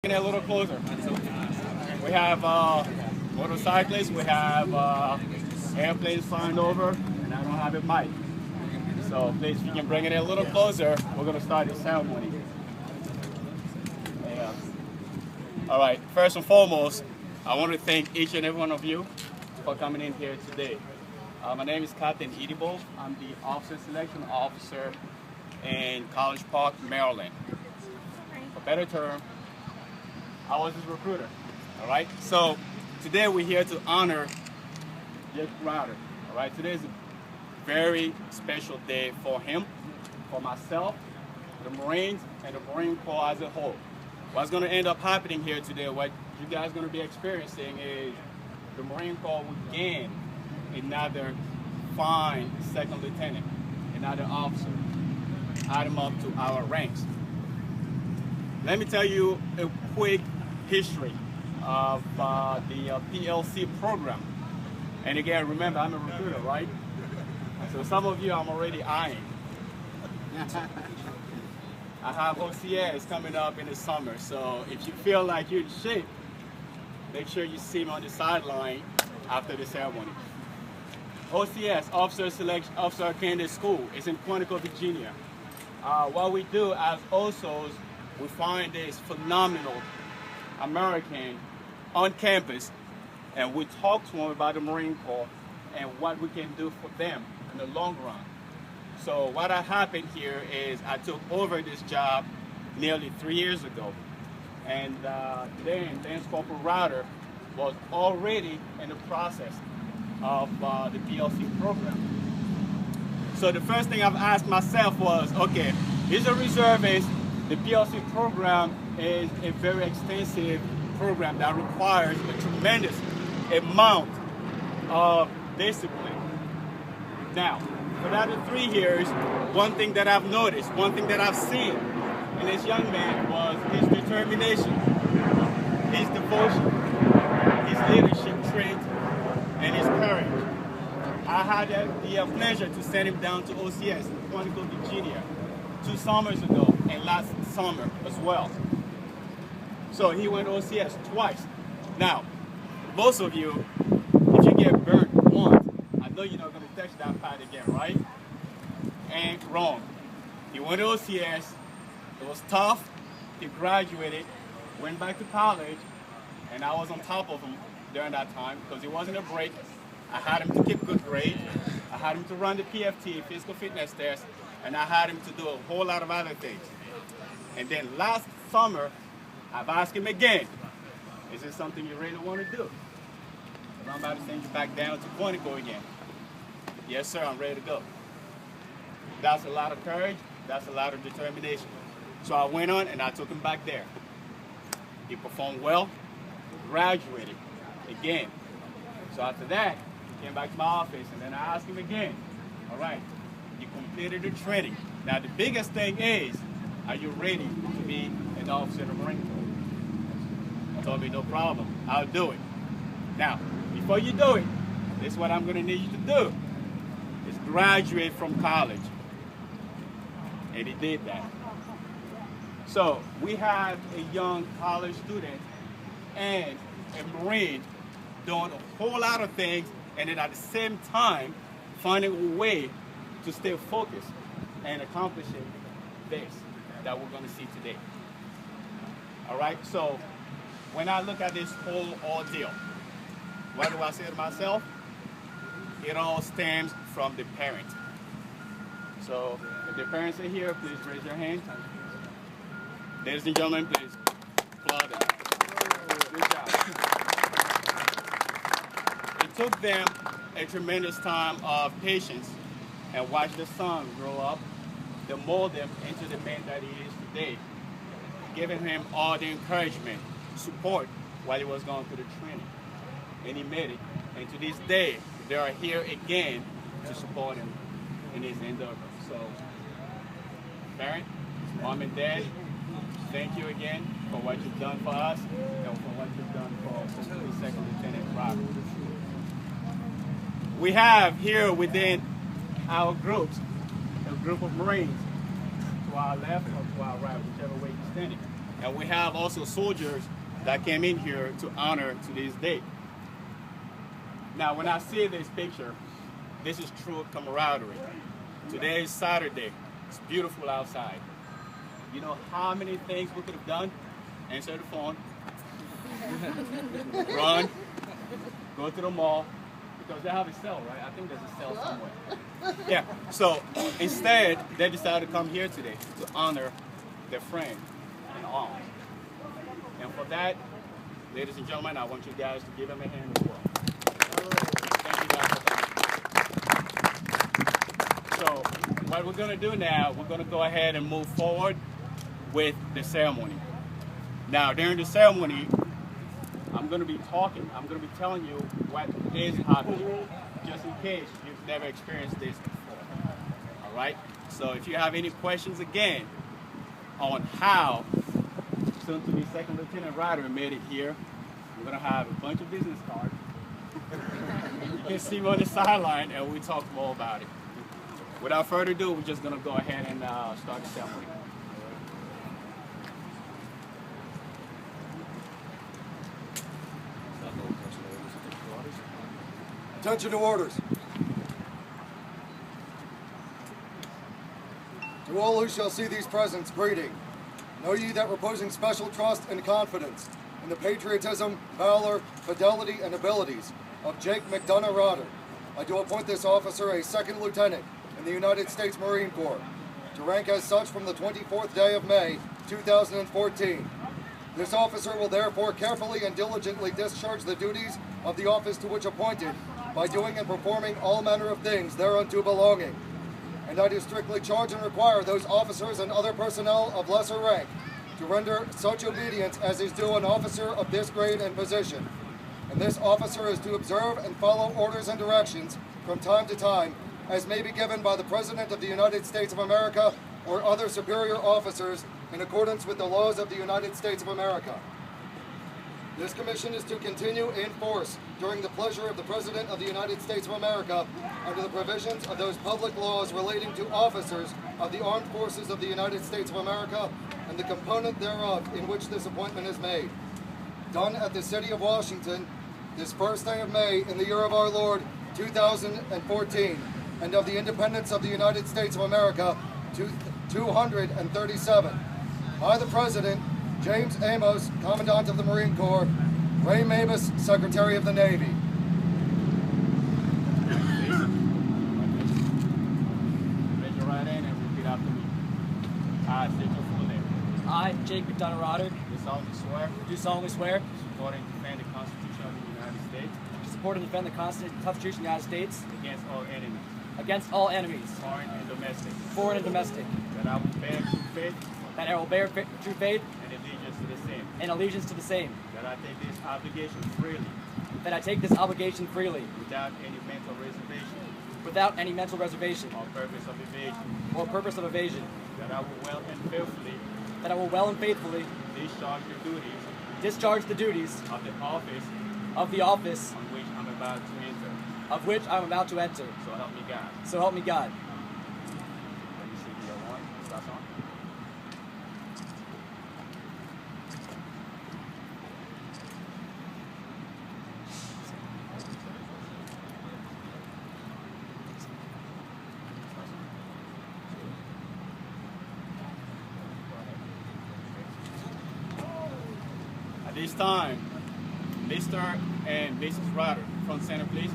Getting a little closer. We have motorcyclists, we have airplanes flying over, and I don't have a mic. So please, if you can bring it a little closer, we're going to start the ceremony. Yeah. All right, first and foremost, I want to thank each and every one of you for coming in here today. My name is Captain Edibo. I'm the Officer Selection Officer in College Park, Maryland. For better term, I was his recruiter. All right. So today we're here to honor Jake Crowder. All right. Today is a very special day for him, for myself, the Marines, and the Marine Corps as a whole. What's going to end up happening here today, what you guys are going to be experiencing, is the Marine Corps will gain another fine second lieutenant, another officer, add him up to our ranks. Let me tell you a quick history of the PLC program. And again, remember, I'm a recruiter, right? So some of you I'm already eyeing. I have OCS coming up in the summer, so if you feel like you're in shape, make sure you see me on the sideline after the ceremony. OCS, Officer Candidate School, is in Quantico, Virginia. What we do as OSOs, we find this phenomenal American on campus, and we talk to them about the Marine Corps and what we can do for them in the long run. So what happened here is I took over this job nearly 3 years ago, and then Lance Corporal Router was already in the process of the PLC program. So the first thing I've asked myself was, okay, he's a reservist. The PLC program is a very extensive program that requires a tremendous amount of discipline. Now, for the other 3 years, one thing that I've noticed, one thing that I've seen in this young man was his determination, his devotion, his leadership traits, and his courage. I had the pleasure to send him down to OCS in Quantico, Virginia 2 summers ago, and last summer as well. So he went OCS twice. Now, most of you, if you get burnt once, I know you're not going to touch that pad again, right? And wrong. He went to OCS, it was tough, he graduated, went back to college, and I was on top of him during that time because it wasn't a break. I had him to keep good grades, I had him to run the PFT, physical fitness test, and I had him to do a whole lot of other things. And then last summer, I've asked him again, is this something you really want to do? I'm about to send you back down to Quantico again. Yes, sir, I'm ready to go. That's a lot of courage, that's a lot of determination. So I went on and I took him back there. He performed well, graduated again. So after that, he came back to my office and then I asked him again, all right, you completed the training. Now the biggest thing is, are you ready to be an officer in the Marine Corps? He told me, no problem, I'll do it. Now, before you do it, this is what I'm going to need you to do, is graduate from college. And he did that. So we have a young college student and a Marine doing a whole lot of things, and then at the same time finding a way to stay focused and accomplishing this that we're going to see today. All right, so when I look at this whole ordeal, what do I say to myself? It all stems from the parent. So if the parents are here, please raise your hand. Ladies and gentlemen, please applaud them. Good job. It took them a tremendous time of patience and watch the son grow up, to mold him into the man that he is today, giving him all the encouragement, support while he was going through the training. And he made it. And to this day, they are here again to support him in his endeavor. So, parent, mom and dad, thank you again for what you've done for us and for what you've done for the Second Lieutenant Robert. We have here within our groups, a group of Marines to our left or to our right, whichever way you're standing. And we have also soldiers that came in here to honor to this day. Now, when I see this picture, this is true camaraderie. Today is Saturday. It's beautiful outside. You know how many things we could have done? Answer the phone, run, go to the mall, because they have a sale, right? I think there's a sale somewhere. Yeah, so instead, they decided to come here today to honor their friend in arms. And for that, ladies and gentlemen, I want you guys to give them a hand as well. Thank you guys. So what we're going to do now, we're going to go ahead and move forward with the ceremony. Now, during the ceremony, I'm going to be talking. I'm going to be telling you what is happening, just in case you've never experienced this before. All right? So if you have any questions again on how soon-to-be Second Lieutenant Ryder made it here, we're going to have a bunch of business cards. You can see me on the sideline, and we'll talk more about it. Without further ado, we're just going to go ahead and start the ceremony. Attention to orders. To all who shall see these presents, greeting. Know ye that reposing special trust and confidence in the patriotism, valor, fidelity, and abilities of Jake McDonough Rodder, I do appoint this officer a second lieutenant in the United States Marine Corps, to rank as such from the 24th day of May, 2014. This officer will therefore carefully and diligently discharge the duties of the office to which appointed, by doing and performing all manner of things thereunto belonging. And I do strictly charge and require those officers and other personnel of lesser rank to render such obedience as is due an officer of this grade and position. And this officer is to observe and follow orders and directions from time to time as may be given by the President of the United States of America or other superior officers in accordance with the laws of the United States of America. This commission is to continue in force during the pleasure of the President of the United States of America under the provisions of those public laws relating to officers of the Armed Forces of the United States of America and the component thereof in which this appointment is made. Done at the City of Washington, this first day of May in the year of our Lord, 2014, and of the independence of the United States of America, 237. I, the President, James Amos, Commandant of the Marine Corps, Ray Mabus, Secretary of the Navy. Raise your right hand and repeat after me. I state your full name. I, Jake McDonough Rodder, Do solemnly swear. do Support solemnly swear and defend the Constitution of the United States. to support and defend the Constitution of the United States Against all enemies, against all enemies, foreign and domestic. foreign and domestic, That I will bear true faith that I will bear true faith and allegiance to the same. and allegiance to the same, That I take this obligation freely, that I take this obligation freely, without any mental reservation without any mental reservation or purpose of evasion. or purpose of evasion, That I will well and faithfully that I will well and faithfully discharge the duties discharge the duties of the office of the office on which I'm about to enter. of which I am about to enter. So help me God. So help me God. Let me see the other one. That's on. At this time, Mr. and Mrs. Ryder, front center please.